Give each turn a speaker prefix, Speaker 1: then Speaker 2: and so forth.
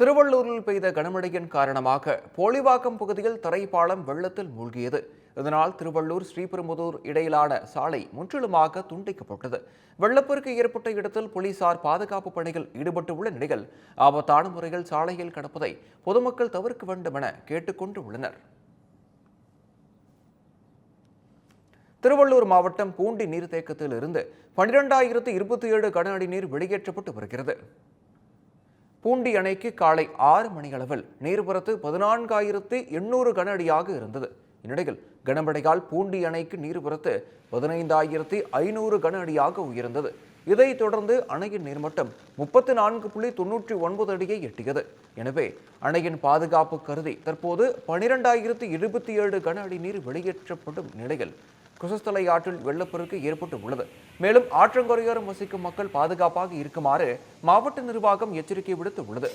Speaker 1: திருவள்ளூரில் பெய்த கனமழையின் காரணமாக போலிவாக்கம் பகுதியில் தரைப்பாலம் வெள்ளத்தில் மூழ்கியது. இதனால் திருவள்ளூர் ஸ்ரீபெரும்புதூர் இடையிலான சாலை முற்றிலுமாக துண்டிக்கப்பட்டது. வெள்ளப்பெருக்கு ஏற்பட்ட இடத்தில் போலீசார் பாதுகாப்பு பணியில் ஈடுபட்டுள்ள நிலையில் ஆபத்தான முறையில் சாலையில் கடப்பதை பொதுமக்கள் தவிர்க்க வேண்டும் என கேட்டுக்கொண்டு உள்ளனர். திருவள்ளூர் மாவட்டம் பூண்டி நீர்த்தேக்கத்தில் இருந்து 12,027 கன அடி நீர் வெளியேற்றப்பட்டு வருகிறது. பூண்டி அணைக்கு காலை 6 மணியளவில் நீர்வரத்து 14,800 கன அடியாக இருந்தது. இந்நிலையில் கனமழையால் பூண்டி அணைக்கு நீர்வரத்து 15,500 கன அடியாக உயர்ந்தது. இதைத் தொடர்ந்து அணையின் நீர்மட்டம் 34.99 அடியை எட்டியது. எனவே அணையின் பாதுகாப்பு கருதி தற்போது 12,027 கன அடி நீர் வெளியேற்றப்படும் நிலையில் குசஸ்தலை ஆற்றில் வெள்ளப்பெருக்கு ஏற்பட்டு உள்ளது. மேலும் ஆற்றங்கரையோரம் வசிக்கும் மக்கள் பாதுகாப்பாக இருக்குமாறு மாவட்ட நிர்வாகம் எச்சரிக்கை விடுத்து உள்ளது.